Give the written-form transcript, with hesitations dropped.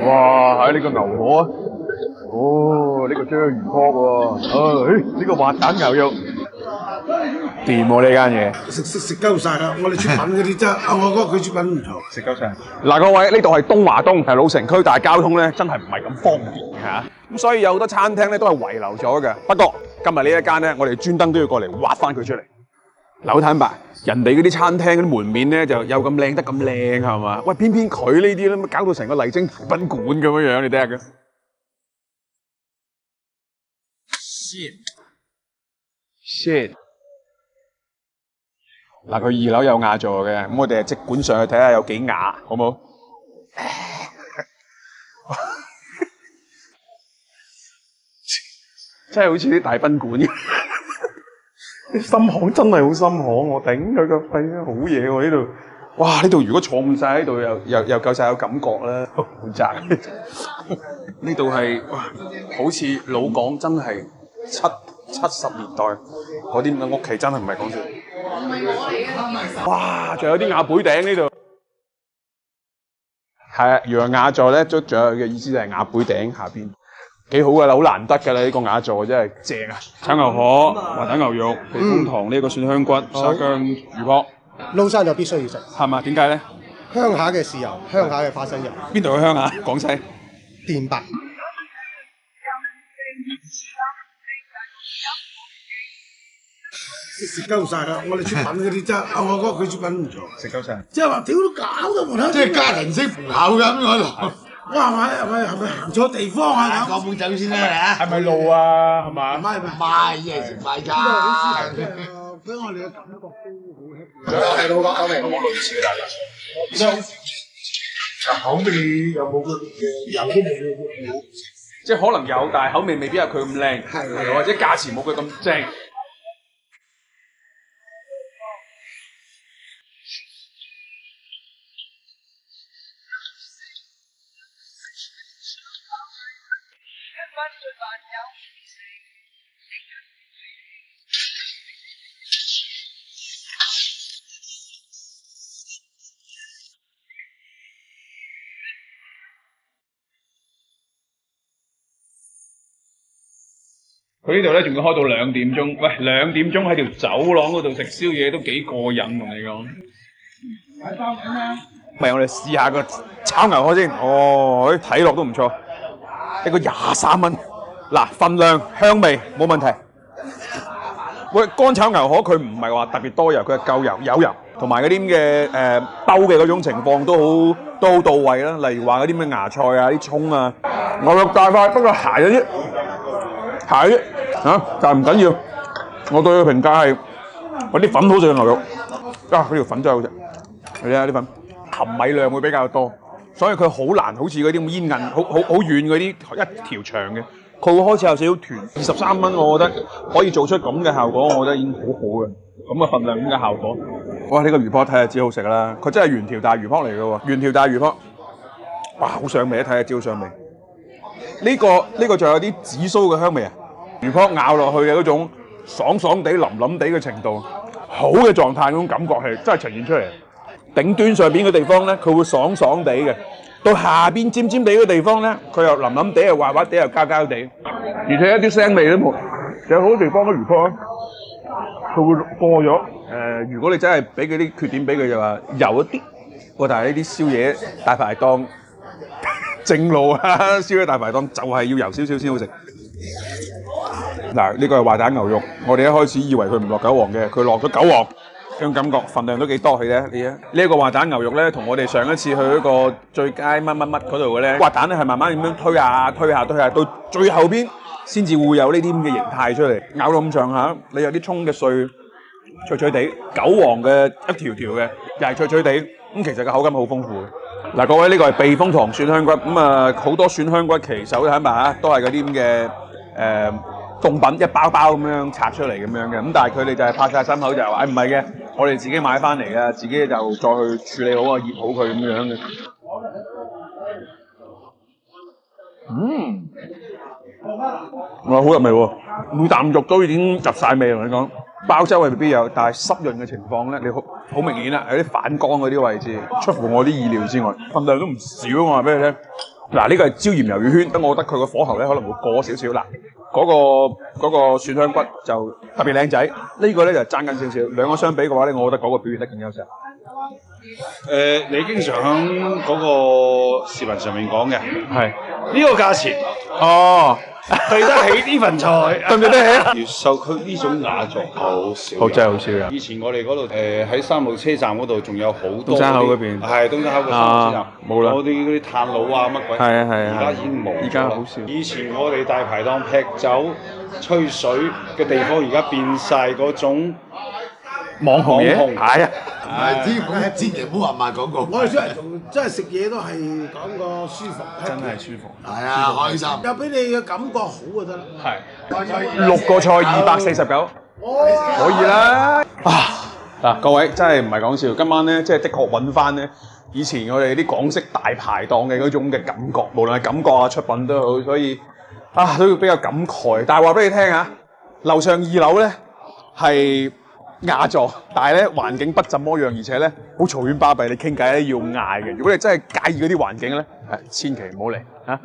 哇！喺呢個牛河啊，哦，呢個章魚湯喎，呢個滑蛋牛肉，掂喎呢間嘢，食夠晒啦！我哋出品嗰啲真，我覺得佢出品唔錯，食夠晒。嗱，各位，呢度係東華東，係老城區，但係交通咧真係唔係咁方便嚇。咁所以有好多餐廳咧都係遺留咗嘅。不過今日呢一間咧，我哋專登都要過嚟挖翻佢出嚟。嗱，好坦白，人哋嗰啲餐廳嗰啲門面咧就有咁靚得咁靚係嘛？喂，偏偏佢呢啲咧搞到成個麗晶賓館咁樣樣，你睇下佢。shit。嗱，佢2樓有雅座嘅，咁我哋即管上去睇下有幾雅，好冇？真係好似啲大賓館嘅，啲深巷真係好深巷，我頂佢個肺啊！好嘢喎呢度，哇！呢度如果坐滿晒喺度，又夠晒有感覺啦，好窄。呢度係哇，好似老港真係70年代嗰啲咁嘅屋企，真係唔係講笑。唔係我嚟嘅。哇！仲有啲雅貝頂呢度。係啊，原來雅座咧，仲有嘅意思就係雅貝頂下邊。幾好㗎啦，好難得㗎啦！呢個雅座真係正啊！炒牛河、滑蛋牛肉、避風塘呢個蒜香骨、沙姜魚卜，撈生就必須要食。係嘛？點解咧？鄉下嘅豉油，鄉下嘅花生油。邊度嘅鄉下？廣西。電白。食夠晒啦！我哋出品嗰啲真，我覺得佢出品唔錯。食夠晒。即係話屌都搞到門口，即係家庭式扶口咁嗰度。哇！係咪行錯地方啊？講杯酒先啦，係咪路啊？係嘛？唔係嘢食賣家。俾我哋嘅感覺都好輕。係老講口味，我冇類似嘅大家。口味有冇有都冇。即係可能有，但係口味未必有佢咁靚，係或者價錢冇佢咁正。佢呢度咧仲要開到2點鐘，喂，2點鐘喺條走廊嗰度食宵夜都幾過癮，同你講。買包點啊？咪我哋試下個炒牛河先，哦，睇落都唔錯，一個23蚊，嗱，份量香味冇問題。喂，乾炒牛河佢唔係話特別多油，佢係夠油有油，同埋嗰啲咁嘅兜嘅嗰種情況都好到位啦。例如話嗰啲咩芽菜啊、啲葱啊，牛肉大塊，不過鞋咗啲。係嚇，但係唔緊要。我對佢評價係嗰啲粉好食嘅牛肉，嗰條粉真係好食。你睇下啲粉，含米量會比較多，所以佢好難好似嗰啲咁煙韌，好軟嗰啲一條長嘅，佢會開始有少少團。23蚊，我覺得可以做出咁嘅效果，我覺得已經好好嘅。咁嘅份量咁嘅效果，哇！呢個魚卜睇下知好食啦，佢真係原條大魚卜嚟嘅喎，原條大魚卜，哇！好上味，一睇下知好上味。呢個仲有啲紫蘇嘅香味啊！魚卜咬落去嘅嗰種爽爽地、腍腍地嘅程度，好嘅狀態嗰種感覺係真係呈現出嚟。頂端上邊嘅地方咧，佢會爽爽地嘅；到下邊尖尖地嘅地方咧，佢又腍腍地、又滑滑地、又膠膠地，而且一啲腥味都冇。有好多地方嘅魚卜，佢會過咗。如果你真係俾佢啲缺點俾佢，就話油一啲。但係呢啲宵夜大排檔。正路啊！宵夜大排檔就係要油少少先好食。嗱，呢個係滑蛋牛肉，我哋一開始以為佢唔落韭黃嘅，佢落咗韭黃，嗰種感覺份量都幾多嘅啫。你啊，呢一個滑蛋牛肉咧，同我哋上一次去嗰個最佳乜乜乜嗰度嘅咧，滑蛋咧係慢慢咁樣推下，到最後邊先至會有呢啲咁嘅形態出嚟。咬到咁上下，你有啲葱嘅碎脆地，韭黃嘅一條條嘅，又係脆脆地，咁其實個口感好豐富。嗱，各位呢個係避風塘蒜香骨，咁啊好多蒜香骨騎手睇埋嚇，都係嗰啲咁嘅凍品一包包咁樣拆出嚟咁樣嘅，咁但係佢哋就係拍晒心口就係話，唔係嘅，我哋自己買翻嚟嘅，自己就再去處理好啊，醃好佢咁樣嘅。哇，好入味喎！每啖肉都已經入晒味，同你講。包周係未必有，但係濕潤嘅情況咧，你好明顯啦，有啲反光嗰啲位置，出乎我啲意料之外，份量都唔少。我話俾你聽，嗱，呢個係椒鹽魷魚圈，咁我覺得佢個火候咧可能會過少少。嗱，嗰個蒜香骨就特別靚仔，呢個咧就爭緊少少。兩個相比嘅話咧，我覺得嗰個表現得更優勢。你經常喺嗰個視頻上面講嘅係呢個價錢，哦，對得起呢份菜，對唔對得起啊？越秀區呢種雅座好少，好真係好少嘅。以前我哋嗰度喺三路車站嗰度仲有好多東山口嗰邊係東山口個三路車站冇啦嗰啲炭爐啊乜鬼，係啊係啊而家已經冇，而家好少。以前我哋大排檔劈酒吹水嘅地方，而家變晒嗰種網紅嘢，網紅係啊。千祈唔好話賣廣告。我哋出嚟做真係食嘢都係講個舒服，真係舒服。係啊，開心。又俾你嘅感覺好就得啦。係6個菜249，可以啦。嗱，各位真係唔係講笑，今晚咧即係的確揾翻咧以前我哋啲港式大排檔嘅嗰種嘅感覺，無論係感覺啊出品都好，所以都要比較感慨。但係話俾你聽啊，樓上2樓咧係雅座，但係咧環境不怎麼樣，而且咧好嘈喧巴閉，你傾偈咧要嗌嘅。如果你真係介意嗰啲環境咧，千祈唔好嚟嚇。